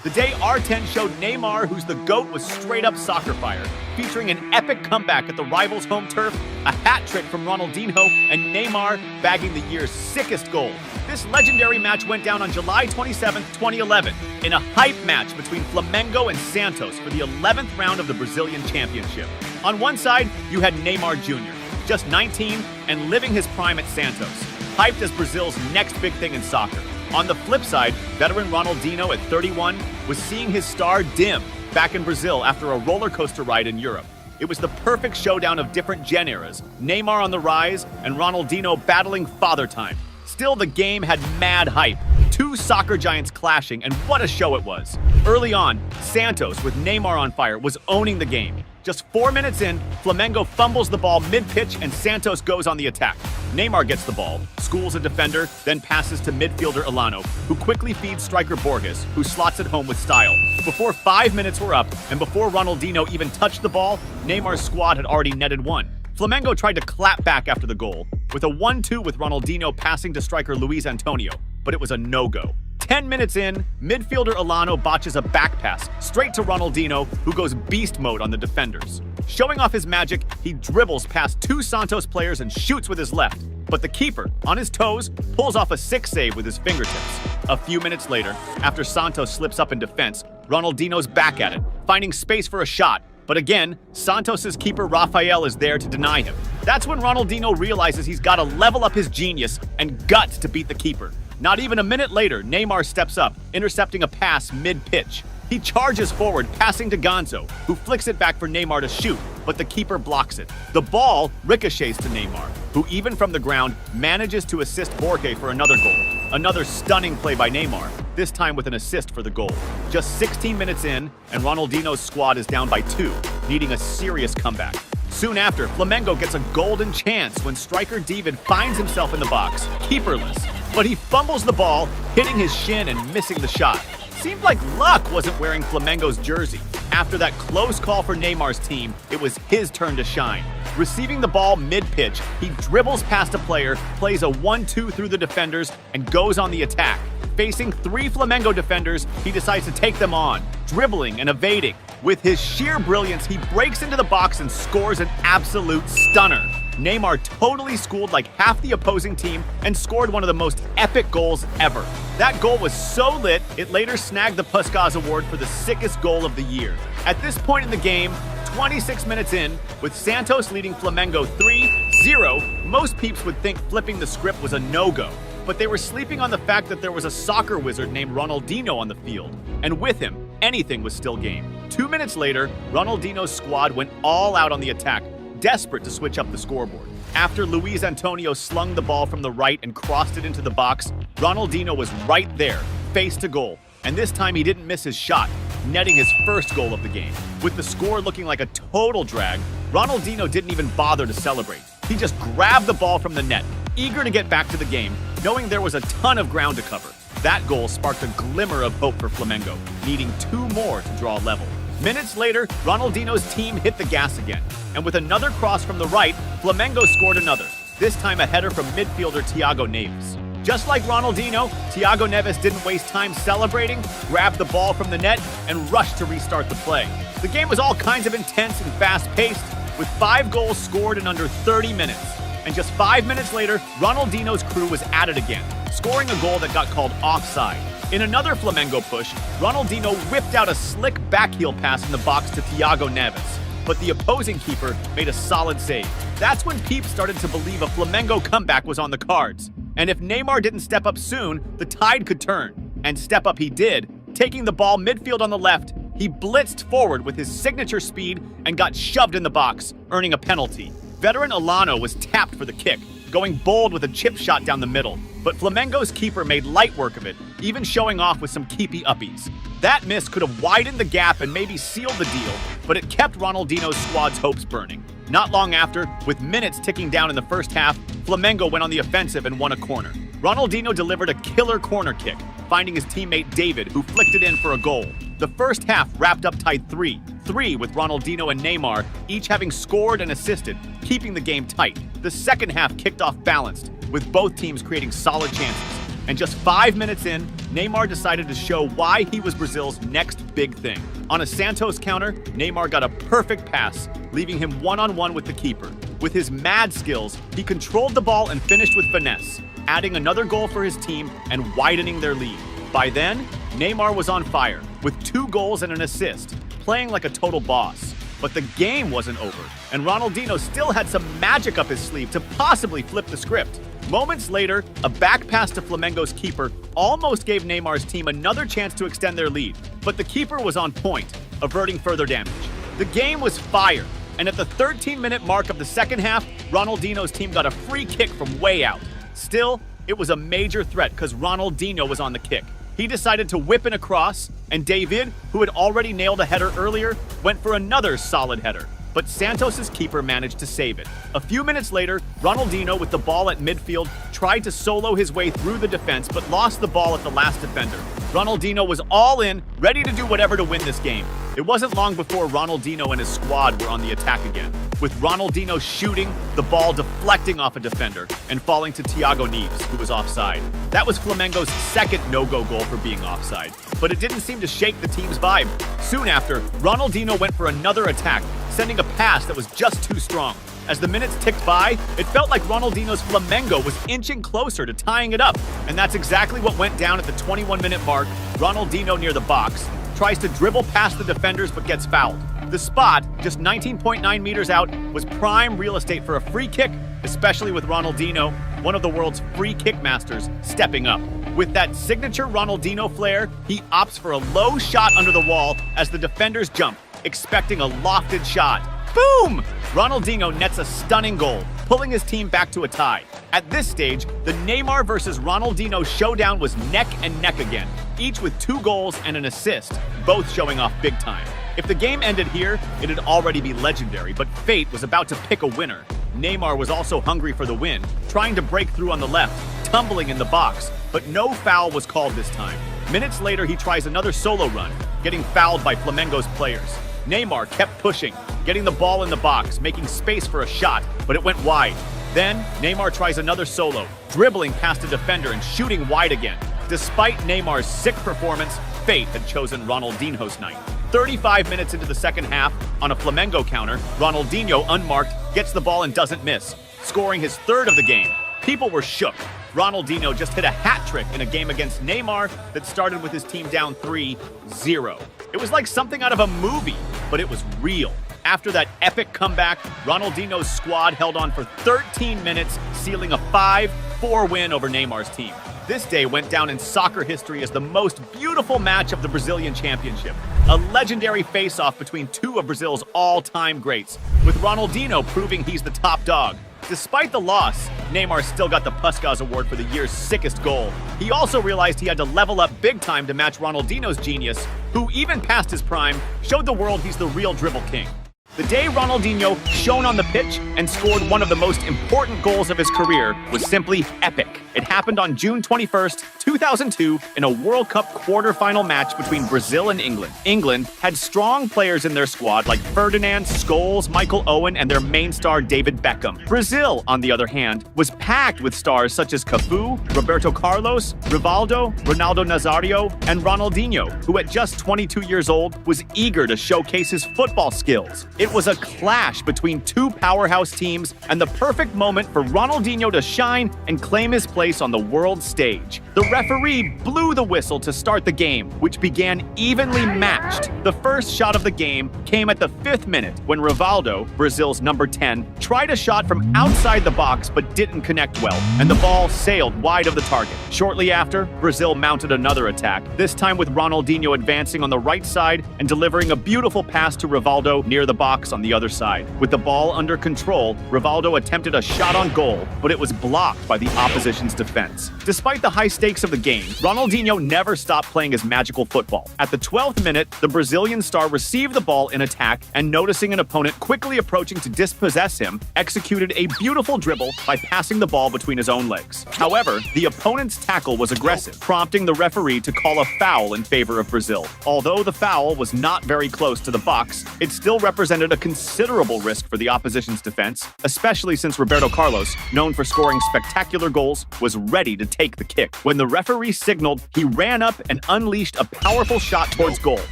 The day R10 showed Neymar who's the GOAT was straight up soccer fire, featuring an epic comeback at the rivals' home turf, a hat trick from Ronaldinho, and Neymar bagging the year's sickest goal. This legendary match went down on July 27, 2011, in a hype match between Flamengo and Santos for the 11th round of the Brazilian Championship. On one side, you had Neymar Jr., just 19 and living his prime at Santos, hyped as Brazil's next big thing in soccer. On the flip side, veteran Ronaldinho at 31 was seeing his star dim back in Brazil after a roller coaster ride in Europe. It was the perfect showdown of different gen eras, Neymar on the rise and Ronaldinho battling father time. Still, the game had mad hype. Two soccer giants clashing, and what a show it was. Early on, Santos, with Neymar on fire, was owning the game. Just 4 minutes in, Flamengo fumbles the ball mid-pitch and Santos goes on the attack. Neymar gets the ball, schools a defender, then passes to midfielder Elano, who quickly feeds striker Borges, who slots it home with style. Before 5 minutes were up, and before Ronaldinho even touched the ball, Neymar's squad had already netted one. Flamengo tried to clap back after the goal, with a 1-2 with Ronaldinho passing to striker Luis Antonio, but it was a no-go. 10 minutes in, midfielder Elano botches a back pass straight to Ronaldinho, who goes beast mode on the defenders. Showing off his magic, he dribbles past two Santos players and shoots with his left. But the keeper, on his toes, pulls off a sick save with his fingertips. A few minutes later, after Santos slips up in defense, Ronaldinho's back at it, finding space for a shot. But again, Santos' keeper Rafael is there to deny him. That's when Ronaldinho realizes he's got to level up his genius and guts to beat the keeper. Not even a minute later, Neymar steps up, intercepting a pass mid-pitch. He charges forward, passing to Gonzo, who flicks it back for Neymar to shoot, but the keeper blocks it. The ball ricochets to Neymar, who even from the ground manages to assist Borges for another goal. Another stunning play by Neymar, this time with an assist for the goal. Just 16 minutes in, and Ronaldinho's squad is down by 2, needing a serious comeback. Soon after, Flamengo gets a golden chance when striker David finds himself in the box, keeperless. But he fumbles the ball, hitting his shin and missing the shot. Seemed like luck wasn't wearing Flamengo's jersey. After that close call for Neymar's team, it was his turn to shine. Receiving the ball mid-pitch, he dribbles past a player, plays a 1-2 through the defenders, and goes on the attack. Facing 3 Flamengo defenders, he decides to take them on, dribbling and evading. With his sheer brilliance, he breaks into the box and scores an absolute stunner. Neymar totally schooled like half the opposing team and scored one of the most epic goals ever. That goal was so lit, it later snagged the Puskás Award for the sickest goal of the year. At this point in the game, 26 minutes in, with Santos leading Flamengo 3-0, most peeps would think flipping the script was a no-go. But they were sleeping on the fact that there was a soccer wizard named Ronaldinho on the field. And with him, anything was still game. 2 minutes later, Ronaldinho's squad went all out on the attack, desperate to switch up the scoreboard. After Luis Antonio slung the ball from the right and crossed it into the box, Ronaldinho was right there, face to goal. And this time he didn't miss his shot, netting his first goal of the game. With the score looking like a total drag, Ronaldinho didn't even bother to celebrate. He just grabbed the ball from the net, eager to get back to the game, knowing there was a ton of ground to cover. That goal sparked a glimmer of hope for Flamengo, needing 2 more to draw level. Minutes later, Ronaldinho's team hit the gas again, and with another cross from the right, Flamengo scored another, this time a header from midfielder Thiago Neves. Just like Ronaldinho, Thiago Neves didn't waste time celebrating, grabbed the ball from the net, and rushed to restart the play. The game was all kinds of intense and fast-paced, with 5 goals scored in under 30 minutes. And just 5 minutes later, Ronaldinho's crew was at it again, scoring a goal that got called offside. In another Flamengo push, Ronaldinho whipped out a slick backheel pass in the box to Thiago Neves, but the opposing keeper made a solid save. That's when peeps started to believe a Flamengo comeback was on the cards. And if Neymar didn't step up soon, the tide could turn. And step up he did, taking the ball midfield on the left. He blitzed forward with his signature speed and got shoved in the box, earning a penalty. Veteran Elano was tapped for the kick, going bold with a chip shot down the middle. But Flamengo's keeper made light work of it, even showing off with some keepy-uppies. That miss could have widened the gap and maybe sealed the deal, but it kept Ronaldinho's squad's hopes burning. Not long after, with minutes ticking down in the first half, Flamengo went on the offensive and won a corner. Ronaldinho delivered a killer corner kick, finding his teammate David, who flicked it in for a goal. The first half wrapped up tied 3-3 with Ronaldinho and Neymar each having scored and assisted, keeping the game tight. The second half kicked off balanced, with both teams creating solid chances. And just 5 minutes in, Neymar decided to show why he was Brazil's next big thing. On a Santos counter, Neymar got a perfect pass, leaving him one-on-one with the keeper. With his mad skills, he controlled the ball and finished with finesse, adding another goal for his team and widening their lead. By then, Neymar was on fire, with 2 goals and an assist, playing like a total boss. But the game wasn't over, and Ronaldinho still had some magic up his sleeve to possibly flip the script. Moments later, a back pass to Flamengo's keeper almost gave Neymar's team another chance to extend their lead, but the keeper was on point, averting further damage. The game was fire, and at the 13-minute mark of the second half, Ronaldinho's team got a free kick from way out. Still, it was a major threat because Ronaldinho was on the kick. He decided to whip in a cross, and David, who had already nailed a header earlier, went for another solid header. But Santos' keeper managed to save it. A few minutes later, Ronaldinho, with the ball at midfield, tried to solo his way through the defense but lost the ball at the last defender. Ronaldinho was all in, ready to do whatever to win this game. It wasn't long before Ronaldinho and his squad were on the attack again, with Ronaldinho shooting, the ball deflecting off a defender, and falling to Thiago Neves, who was offside. That was Flamengo's second no-go goal for being offside, but it didn't seem to shake the team's vibe. Soon after, Ronaldinho went for another attack, sending a pass that was just too strong. As the minutes ticked by, it felt like Ronaldinho's Flamengo was inching closer to tying it up, and that's exactly what went down at the 21-minute mark. Ronaldinho near the box tries to dribble past the defenders but gets fouled. The spot, just 19.9 meters out, was prime real estate for a free kick, especially with Ronaldinho, one of the world's free kick masters, stepping up. With that signature Ronaldinho flair, he opts for a low shot under the wall as the defenders jump, expecting a lofted shot. Boom! Ronaldinho nets a stunning goal, pulling his team back to a tie. At this stage, the Neymar versus Ronaldinho showdown was neck and neck again, each with 2 goals and an assist, both showing off big time. If the game ended here, it'd already be legendary, but fate was about to pick a winner. Neymar was also hungry for the win, trying to break through on the left, tumbling in the box, but no foul was called this time. Minutes later, he tries another solo run, getting fouled by Flamengo's players. Neymar kept pushing, getting the ball in the box, making space for a shot, but it went wide. Then, Neymar tries another solo, dribbling past a defender and shooting wide again. Despite Neymar's sick performance, fate had chosen Ronaldinho's night. 35 minutes into the second half, on a Flamengo counter, Ronaldinho, unmarked, gets the ball and doesn't miss, scoring his 3rd of the game. People were shook. Ronaldinho just hit a hat trick in a game against Neymar that started with his team down 3-0. It was like something out of a movie, but it was real. After that epic comeback, Ronaldinho's squad held on for 13 minutes, sealing a 5-4 win over Neymar's team. This day went down in soccer history as the most beautiful match of the Brazilian Championship, a legendary face-off between 2 of Brazil's all-time greats, with Ronaldinho proving he's the top dog. Despite the loss, Neymar still got the Puskás Award for the year's sickest goal. He also realized he had to level up big time to match Ronaldinho's genius, who, even past his prime, showed the world he's the real dribble king. The day Ronaldinho shone on the pitch and scored one of the most important goals of his career was simply epic. It happened on June 21st, 2002, in a World Cup quarterfinal match between Brazil and England. England had strong players in their squad like Ferdinand, Scholes, Michael Owen, and their main star David Beckham. Brazil, on the other hand, was packed with stars such as Cafu, Roberto Carlos, Rivaldo, Ronaldo Nazario, and Ronaldinho, who at just 22 years old was eager to showcase his football skills. It was a clash between 2 powerhouse teams and the perfect moment for Ronaldinho to shine and claim his place on the world stage. The referee blew the whistle to start the game, which began evenly matched. The first shot of the game came at the 5th minute when Rivaldo, Brazil's number 10, tried a shot from outside the box but didn't connect well, and the ball sailed wide of the target. Shortly after, Brazil mounted another attack, this time with Ronaldinho advancing on the right side and delivering a beautiful pass to Rivaldo near the box on the other side. With the ball under control, Rivaldo attempted a shot on goal, but it was blocked by the opposition's defense. Despite the high stakes of the game, Ronaldinho never stopped playing his magical football. At the 12th minute, the Brazilian star received the ball in attack and, noticing an opponent quickly approaching to dispossess him, executed a beautiful dribble by passing the ball between his own legs. However, the opponent's tackle was aggressive, prompting the referee to call a foul in favor of Brazil. Although the foul was not very close to the box, it still represented a considerable risk for the opposition's defense, especially since Roberto Carlos, known for scoring spectacular goals, was ready to take the kick. When the referee signaled, he ran up and unleashed a powerful shot towards goal.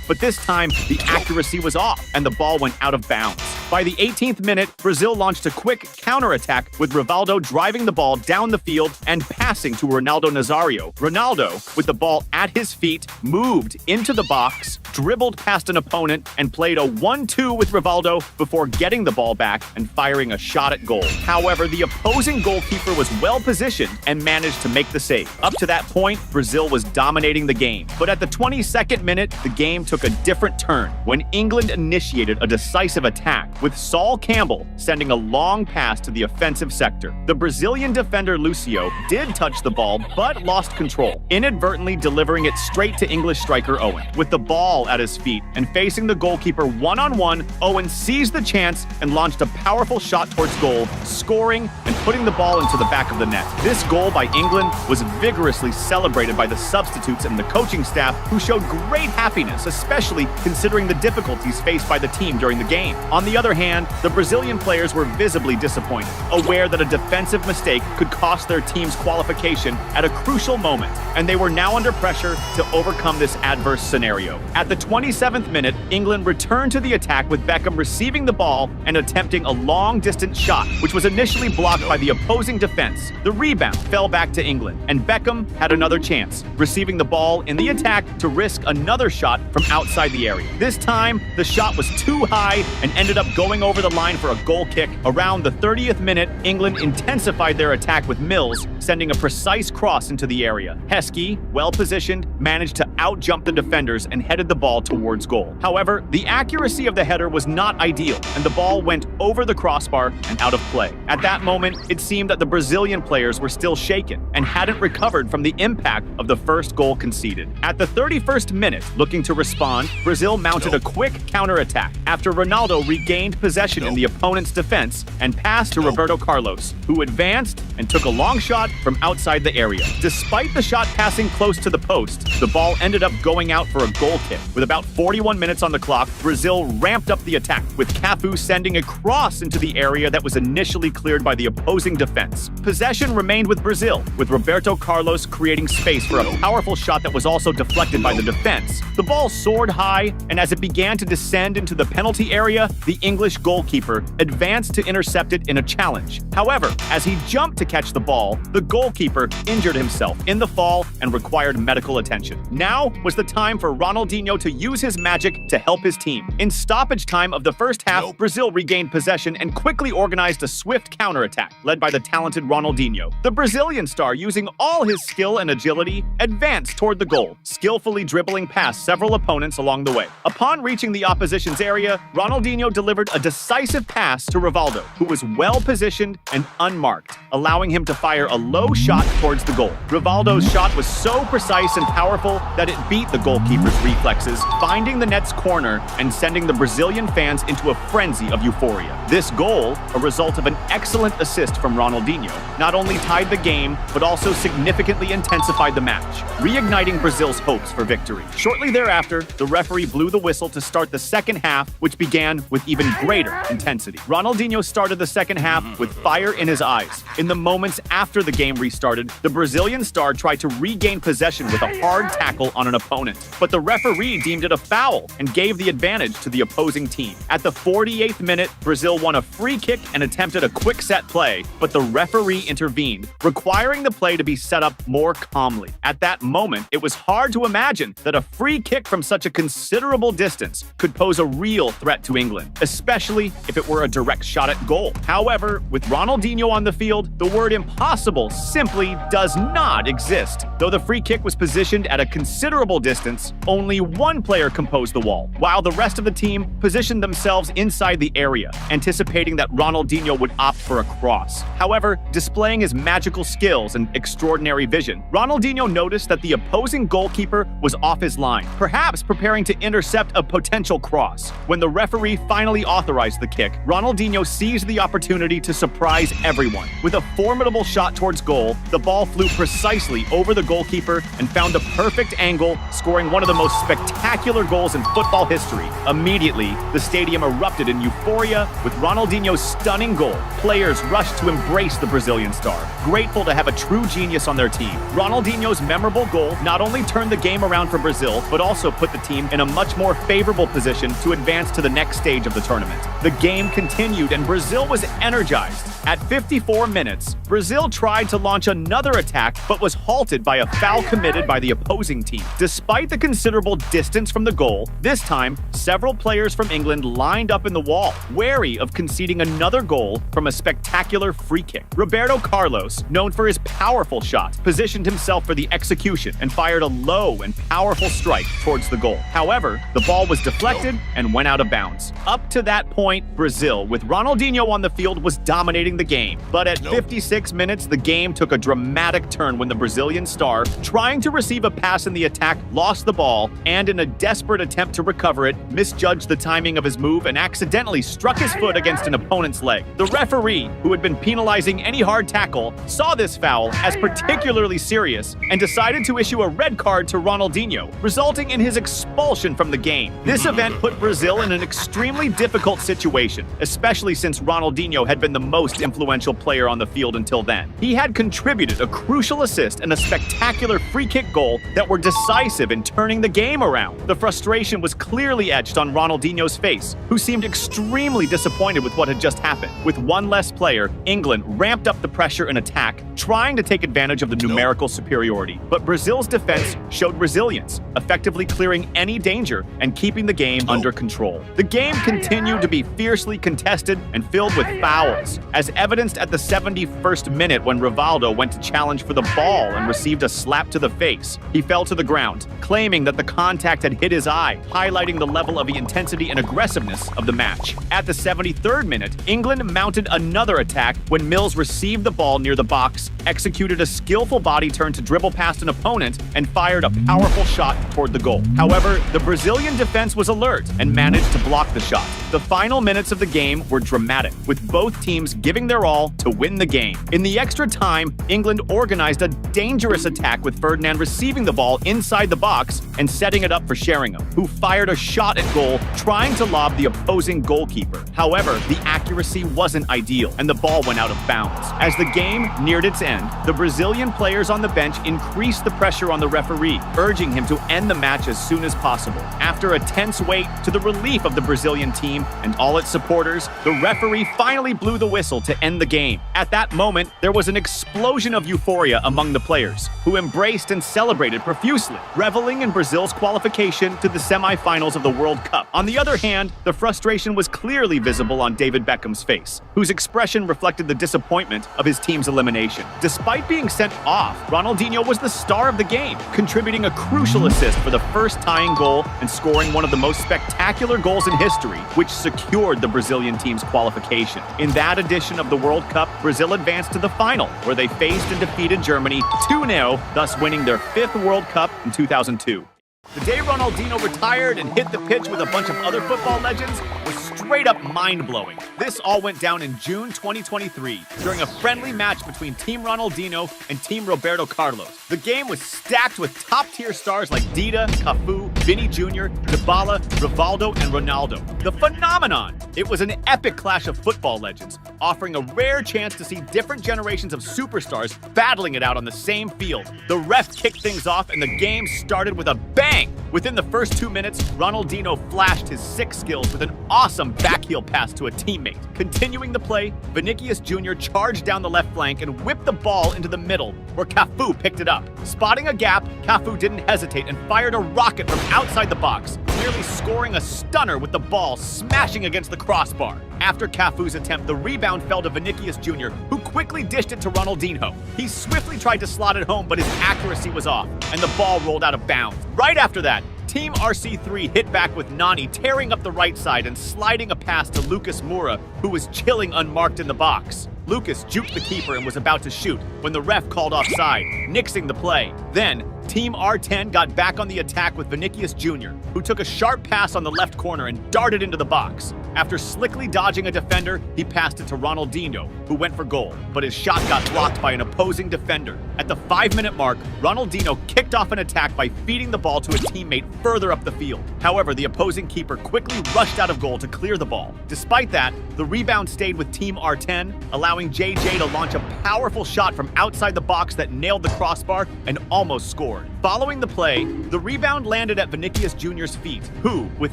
But this time, the accuracy was off, and the ball went out of bounds. By the 18th minute, Brazil launched a quick counterattack with Rivaldo driving the ball down the field and passing to Ronaldo Nazário. Ronaldo, with the ball at his feet, moved into the box, dribbled past an opponent, and played a 1-2 with Rivaldo before getting the ball back and firing a shot at goal. However, the opposing goalkeeper was well positioned and managed to make the save. Up to that point, Brazil was dominating the game. But at the 22nd minute, the game took a different turn when England initiated a decisive attack, with Sol Campbell sending a long pass to the offensive sector. The Brazilian defender Lucio did touch the ball but lost control, inadvertently delivering it straight to English striker Owen. With the ball at his feet and facing the goalkeeper one-on-one, Owen seized the chance and launched a powerful shot towards goal, scoring and putting the ball into the back of the net. This goal by England was vigorously celebrated by the substitutes and the coaching staff, who showed great happiness, especially considering the difficulties faced by the team during the game. On the other hand, the Brazilian players were visibly disappointed, aware that a defensive mistake could cost their team's qualification at a crucial moment, and they were now under pressure to overcome this adverse scenario. At the 27th minute, England returned to the attack with Beckham receiving the ball and attempting a long-distance shot, which was initially blocked by the opposing defense. The rebound fell back to England, and Beckham had another chance, receiving the ball in the attack to risk another shot from outside the area. This time, the shot was too high and ended up going over the line for a goal kick. Around the 30th minute, England intensified their attack with Mills, sending a precise cross into the area. Heskey, well positioned, managed to outjump the defenders and headed the ball towards goal. However, the accuracy of the header was not ideal, and the ball went over the crossbar and out of play. At that moment, it seemed that the Brazilian players were still shaken and hadn't recovered from the impact of the first goal conceded. At the 31st minute, looking to respond, Brazil mounted a quick counterattack after Ronaldo regained possession in the opponent's defense and passed to Roberto Carlos, who advanced and took a long shot from outside the area. Despite the shot passing close to the post, the ball ended up going out for a goal kick. With about 41 minutes on the clock, Brazil ramped up the attack, with Cafu sending a cross into the area that was initially cleared by the opposing defense. Possession remained with Brazil, with Roberto Carlos creating space for a powerful shot that was also deflected by the defense. The ball soared high, and as it began to descend into the penalty area, the English goalkeeper advanced to intercept it in a challenge. However, as he jumped to catch the ball, the goalkeeper injured himself in the fall and required medical attention. Now was the time for Ronaldinho to use his magic to help his team. In stoppage time of the first half, Brazil regained possession and quickly organized a swift counterattack, led by the talented Ronaldinho. The Brazilian star, using all his skill and agility, advanced toward the goal, skillfully dribbling past several opponents along the way. Upon reaching the opposition's area, Ronaldinho delivered a decisive pass to Rivaldo, who was well positioned and unmarked, allowing him to fire a low shot towards the goal. Rivaldo's shot was so precise and powerful that it beat the goalkeeper's reflexes, finding the net's corner and sending the Brazilian fans into a frenzy of euphoria. This goal, a result of an excellent assist from Ronaldinho, not only tied the game, but also significantly intensified the match, reigniting Brazil's hopes for victory. Shortly thereafter, the referee blew the whistle to start the second half, which began with even greater intensity. Ronaldinho started the second half with fire in his eyes. In the moments after the game restarted, the Brazilian star tried to regain possession with a hard tackle on an opponent, but the referee deemed it a foul and gave the advantage to the opposing team. At the 48th minute, Brazil won a free kick and attempted a quick set play, but the referee intervened, requiring the play to be set up more calmly. At that moment, it was hard to imagine that a free kick from such a considerable distance could pose a real threat to England, especially if it were a direct shot at goal. However, with Ronaldinho on the field, the word impossible simply does not exist. Though the free kick was positioned at a considerable distance, only one player composed the wall, while the rest of the team positioned themselves inside the area, anticipating that Ronaldinho would opt for a cross. However, displaying his magical skills and extraordinary vision, Ronaldinho noticed that the opposing goalkeeper was off his line, perhaps preparing to intercept a potential cross. When the referee finally authorized the kick, Ronaldinho seized the opportunity to surprise everyone. With a formidable shot towards goal, the ball flew precisely over the goalkeeper and found the perfect angle, scoring one of the most spectacular goals in football history. Immediately, the stadium erupted in euphoria with Ronaldinho's stunning goal. Players rushed to embrace the Brazilian star, grateful to have a true genius on their team. Ronaldinho's memorable goal not only turned the game around for Brazil, but also put the team in a much more favorable position to advance to the next stage of the tournament. The game continued and Brazil was energized. At 54 minutes, Brazil tried to launch another attack but was halted by a foul committed by the opposing team. Despite the considerable distance from the goal, this time, several players from England lined up in the wall, wary of conceding another goal from a spectacular free kick. Roberto Carlos, known for his powerful shot, positioned himself for the execution and fired a low and powerful strike towards the goal. However, the ball was deflected and went out of bounds. Up to that point, Brazil, with Ronaldinho on the field, was dominating the game. But at 56 minutes, the game took a dramatic turn when the Brazilian star, trying to receive a pass in the attack, lost the ball and, in a desperate attempt to recover it, misjudged the timing of his move and accidentally struck his foot against an opponent's leg. The referee, who had been penalizing any hard tackle, saw this foul as particularly serious and decided to issue a red card to Ronaldinho, resulting in his expulsion from the game. This event put Brazil in an extremely difficult situation, especially since Ronaldinho had been the most influential player on the field until then. He had contributed a crucial assist and a spectacular free kick goal that were decisive in turning the game around. The frustration was clearly etched on Ronaldinho's face, who seemed extremely disappointed with what had just happened. With one less player, England ramped up the pressure and attack, trying to take advantage of the numerical superiority. But Brazil's defense showed resilience, effectively clearing any danger and keeping the game under control. The game continued to be fiercely contested and filled with fouls, as evidenced at the 71st minute when Rivaldo went to challenge for the ball and received a slap to the face. He fell to the ground, claiming that the contact had hit his eye, highlighting the level of the intensity and aggressiveness of the match. At the 73rd minute, England mounted another attack when Mills received the ball near the box, executed a skillful body turn to dribble past an opponent, and fired a powerful shot toward the goal. However, the Brazilian defense was alert and managed to block the shot. The final minutes of the game were dramatic, with both teams giving their all to win the game. In the extra time, England organized a dangerous attack with Ferdinand receiving the ball inside the box and setting it up for Sheringham, who fired a shot at goal, trying to lob the opposing goalkeeper. However, the accuracy wasn't ideal, and the ball went out of bounds. As the game neared its end, the Brazilian players on the bench increased the pressure on the referee, urging him to end the match as soon as possible. After a tense wait, to the relief of the Brazilian team and all its supporters, the referee finally blew the whistle to end the game. At that moment, there was an explosion of euphoria among the players, who embraced and celebrated profusely, reveling in Brazil's qualification to the semi-finals of the World Cup. On the other hand, the frustration was clearly visible on David Beckham's face, whose expression reflected the disappointment of his team's elimination. Despite being sent off, Ronaldinho was the star of the game, contributing a crucial assist for the first tying goal and scoring one of the most spectacular goals in history, which secured the Brazilian team's qualification. In that edition of the World Cup, Brazil advanced to the final, where they faced and defeated Germany 2-0, thus winning their 5th World Cup in 2002. The day Ronaldinho retired and hit the pitch with a bunch of other football legends was straight up mind-blowing. This all went down in June 2023 during a friendly match between Team Ronaldinho and Team Roberto Carlos. The game was stacked with top-tier stars like Dida, Cafu, Vini Jr., Dybala, Rivaldo, and Ronaldo. The phenomenon! It was an epic clash of football legends, offering a rare chance to see different generations of superstars battling it out on the same field. The ref kicked things off and the game started with a bang! Within the first 2 minutes, Ronaldinho flashed his sick skills with an awesome backheel pass to a teammate. Continuing the play, Vinicius Jr. charged down the left flank and whipped the ball into the middle, where Cafu picked it up. Spotting a gap, Cafu didn't hesitate and fired a rocket from outside the box, nearly scoring a stunner with the ball smashing against the crossbar. After Cafu's attempt, the rebound fell to Vinicius Jr., who quickly dished it to Ronaldinho. He swiftly tried to slot it home, but his accuracy was off, and the ball rolled out of bounds. Right after that, Team RC3 hit back with Nani tearing up the right side and sliding a pass to Lucas Moura, who was chilling unmarked in the box. Lucas juked the keeper and was about to shoot when the ref called offside, nixing the play. Then, Team R10 got back on the attack with Vinicius Jr., who took a sharp pass on the left corner and darted into the box. After slickly dodging a defender, he passed it to Ronaldinho, who went for goal, but his shot got blocked by an opposing defender. At the 5-minute mark, Ronaldinho kicked off an attack by feeding the ball to a teammate further up the field. However, the opposing keeper quickly rushed out of goal to clear the ball. Despite that, the rebound stayed with Team R10, allowing JJ to launch a powerful shot from outside the box that nailed the crossbar and almost scored. Following the play, the rebound landed at Vinicius Jr.'s feet, who, with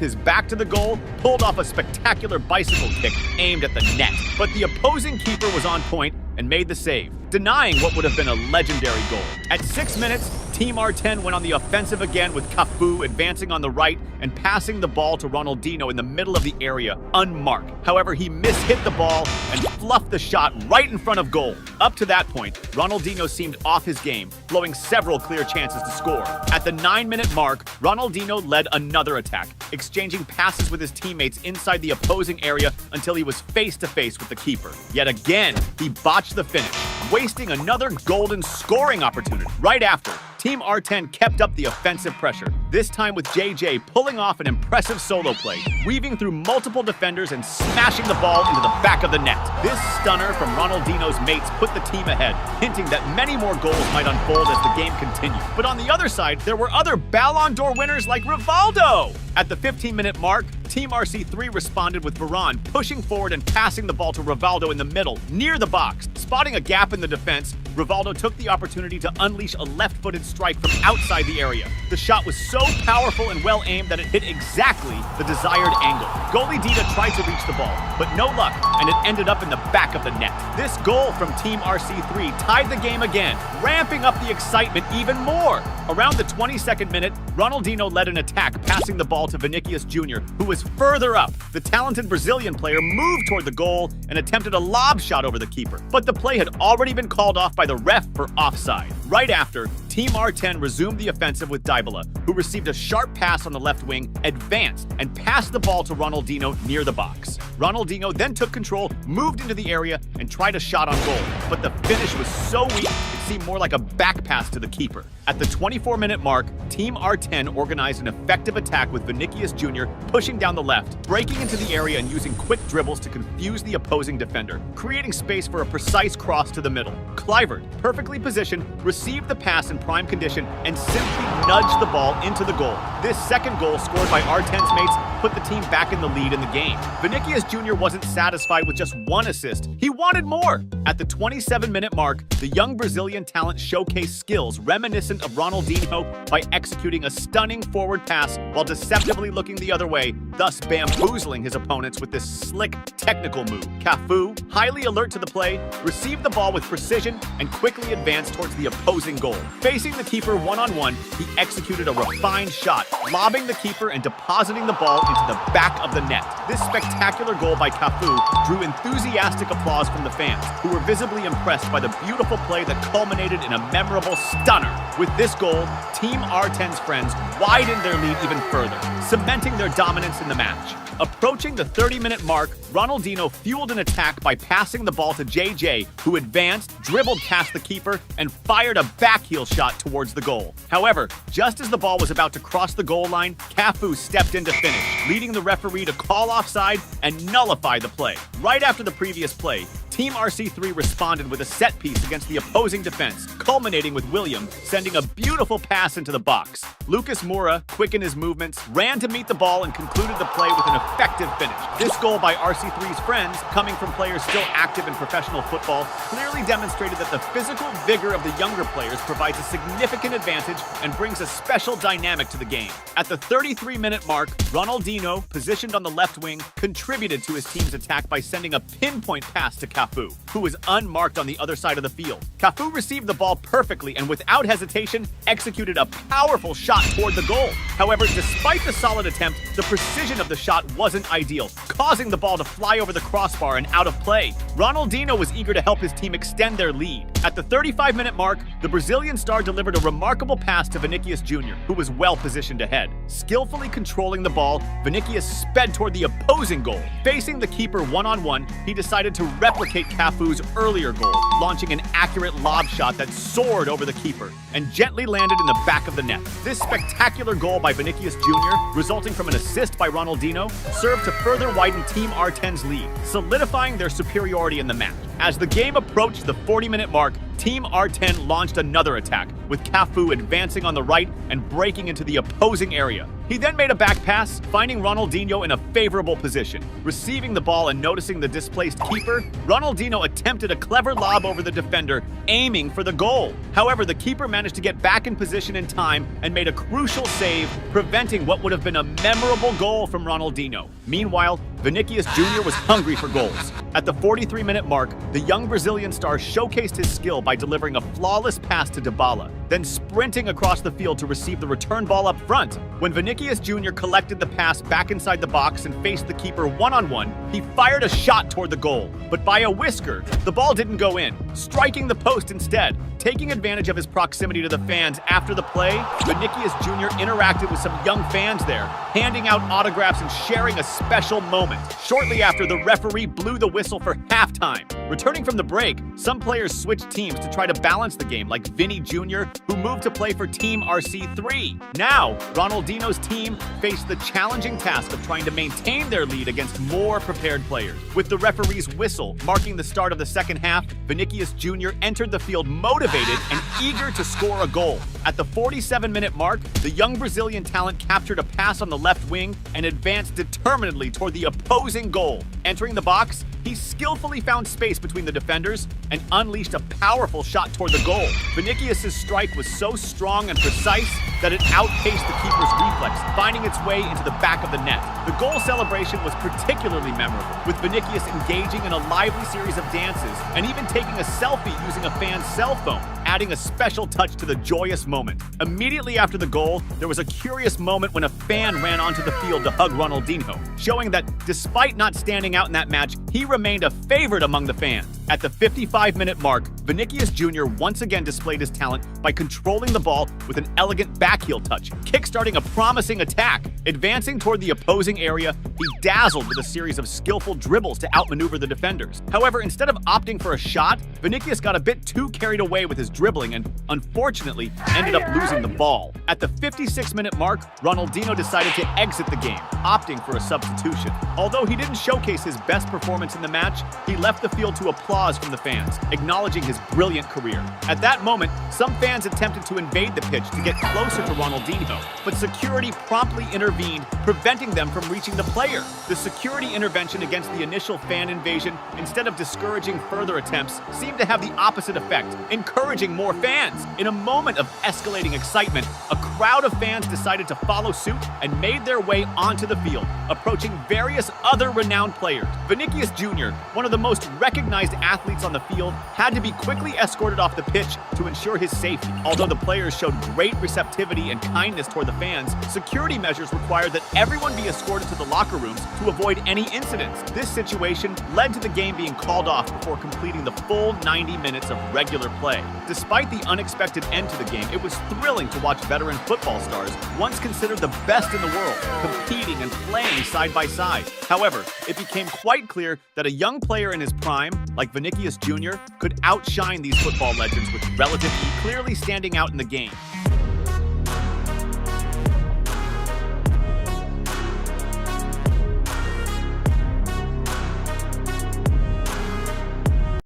his back to the goal, pulled off a spectacular bicycle kick aimed at the net. But the opposing keeper was on point and made the save, denying what would have been a legendary goal. At 6 minutes, Team R10 went on the offensive again with Cafu advancing on the right and passing the ball to Ronaldinho in the middle of the area, unmarked. However, he mishit the ball and fluffed the shot right in front of goal. Up to that point, Ronaldinho seemed off his game, blowing several clear chances to score. At the 9-minute mark, Ronaldinho led another attack, exchanging passes with his teammates inside the opposing area until he was face-to-face with the keeper. Yet again, he botched the finish, wasting another golden scoring opportunity. Right after, Team R10 kept up the offensive pressure, this time with JJ pulling off an impressive solo play, weaving through multiple defenders and smashing the ball into the back of the net. This stunner from Ronaldinho's mates put the team ahead, hinting that many more goals might unfold as the game continued. But on the other side, there were other Ballon d'Or winners like Rivaldo. At the 15-minute mark, Team RC3 responded with Varane pushing forward and passing the ball to Rivaldo in the middle, near the box. Spotting a gap in the defense, Rivaldo took the opportunity to unleash a left-footed strike from outside the area. The shot was so powerful and well aimed that it hit exactly the desired angle. Goalie Dida tried to reach the ball, but no luck, and it ended up in the back of the net. This goal from Team RC3 tied the game again, ramping up the excitement even more. Around the 22nd minute, Ronaldinho led an attack, passing the ball to Vinicius Jr., who was further up. The talented Brazilian player moved toward the goal and attempted a lob shot over the keeper, but the play had already been called off by the ref for offside. Right after, Team R10 resumed the offensive with Dybala, who received a sharp pass on the left wing, advanced, and passed the ball to Ronaldinho near the box. Ronaldinho then took control, moved into the area, and tried a shot on goal, but the finish was so weak it seemed more like a back pass to the keeper. At the 24-minute mark, Team R10 organized an effective attack with Vinicius Jr. pushing down the left, breaking into the area and using quick dribbles to confuse the opposing defender, creating space for a precise cross to the middle. Kluivert, perfectly positioned, received the pass in prime condition and simply nudged the ball into the goal. This second goal, scored by R10's mates, put the team back in the lead in the game. Vinicius Jr. wasn't satisfied with just one assist. He wanted more. At the 27-minute mark, the young Brazilian talent showcased skills reminiscent of Ronaldinho by executing a stunning forward pass while deceptively looking the other way, thus bamboozling his opponents with this slick technical move. Cafu, highly alert to the play, received the ball with precision and quickly advanced towards the opposing goal. Facing the keeper one-on-one, he executed a refined shot, lobbing the keeper and depositing the ball into the back of the net. This spectacular goal by Cafu drew enthusiastic applause from the fans, who were visibly impressed by the beautiful play that culminated in a memorable stunner. With this goal, Team R10's friends widened their lead even further, cementing their dominance in the match. Approaching the 30-minute mark, Ronaldinho fueled an attack by passing the ball to JJ, who advanced, dribbled past the keeper, and fired a backheel shot towards the goal. However, just as the ball was about to cross the goal line, Cafu stepped in to finish, leading the referee to call offside and nullify the play. Right after the previous play, Team RC3 responded with a set piece against the opposing defense, culminating with William sending a beautiful pass into the box. Lucas Moura, quick in his movements, ran to meet the ball and concluded the play with an effective finish. This goal by RC3's friends, coming from players still active in professional football, clearly demonstrated that the physical vigor of the younger players provides a significant advantage and brings a special dynamic to the game. At the 33-minute mark, Ronaldinho, positioned on the left wing, contributed to his team's attack by sending a pinpoint pass to Cafu, who was unmarked on the other side of the field. Cafu received the ball perfectly and without hesitation executed a powerful shot toward the goal. However, despite the solid attempt, the precision of the shot wasn't ideal, causing the ball to fly over the crossbar and out of play. Ronaldinho was eager to help his team extend their lead. At the 35-minute mark, the Brazilian star delivered a remarkable pass to Vinicius Jr., who was well positioned ahead. Skillfully controlling the ball, Vinicius sped toward the opposing goal. Facing the keeper one-on-one, he decided to replicate replicate Cafu's earlier goal, launching an accurate lob shot that soared over the keeper and gently landed in the back of the net. This spectacular goal by Vinicius Jr., resulting from an assist by Ronaldinho, served to further widen Team R10's lead, solidifying their superiority in the match. As the game approached the 40-minute mark, Team R10 launched another attack, with Cafu advancing on the right and breaking into the opposing area. He then made a back pass, finding Ronaldinho in a favorable position. Receiving the ball and noticing the displaced keeper, Ronaldinho attempted a clever lob over the defender, aiming for the goal. However, the keeper managed to get back in position in time and made a crucial save, preventing what would have been a memorable goal from Ronaldinho. Meanwhile, Vinicius Jr. was hungry for goals. At the 43-minute mark, the young Brazilian star showcased his skill by delivering a flawless pass to Dybala, then sprinting across the field to receive the return ball up front. When Vinicius Jr. collected the pass back inside the box and faced the keeper one-on-one, he fired a shot toward the goal, but by a whisker, the ball didn't go in, striking the post instead. Taking advantage of his proximity to the fans after the play, Vinicius Jr. interacted with some young fans there, handing out autographs and sharing a special moment. Shortly after, the referee blew the whistle for halftime. Returning from the break, some players switched teams to try to balance the game, like Vinny Jr., who moved to play for Team RC3. Now, Ronaldinho's team faced the challenging task of trying to maintain their lead against more prepared players. With the referee's whistle marking the start of the second half, Vinicius Jr. entered the field motivated and eager to score a goal. At the 47-minute mark, the young Brazilian talent captured a pass on the left wing and advanced determinedly toward the opposing goal. Entering the box, he skillfully found space between the defenders and unleashed a powerful shot toward the goal. Vinicius' strike was so strong and precise that it outpaced the keeper's reflex, finding its way into the back of the net. The goal celebration was particularly memorable, with Vinicius engaging in a lively series of dances and even taking a selfie using a fan's cell phone, adding a special touch to the joyous moment. Immediately after the goal, there was a curious moment when a fan ran onto the field to hug Ronaldinho, showing that despite not standing out in that match, he remained a favorite among the fans. At the 55-minute mark, Vinicius Jr. once again displayed his talent by controlling the ball with an elegant backheel touch, kickstarting a promising attack. Advancing toward the opposing area, he dazzled with a series of skillful dribbles to outmaneuver the defenders. However, instead of opting for a shot, Vinicius got a bit too carried away with his dribbling and, unfortunately, ended up losing the ball. At the 56-minute mark, Ronaldinho decided to exit the game, opting for a substitution. Although he didn't showcase his best performance in the match, he left the field to applause from the fans, acknowledging his brilliant career. At that moment, some fans attempted to invade the pitch to get closer to Ronaldinho, but security promptly intervened, preventing them from reaching the player. The security intervention against the initial fan invasion, instead of discouraging further attempts, seemed to have the opposite effect, encouraging more fans. In a moment of escalating excitement, a crowd of fans decided to follow suit and made their way onto the field, approaching various other renowned players. Vinicius Jr., one of the most recognized athletes on the field, had to be quickly escorted off the pitch to ensure his safety. Although the players showed great receptivity and kindness toward the fans, security measures required that everyone be escorted to the locker rooms to avoid any incidents. This situation led to the game being called off before completing the full 90 minutes of regular play. Despite the unexpected end to the game, it was thrilling to watch veteran football stars, once considered the best in the world, competing and playing side by side. However, it became quite clear that a young player in his prime, like Vinicius Jr., could outshine these football legends with relative clearly standing out in the game.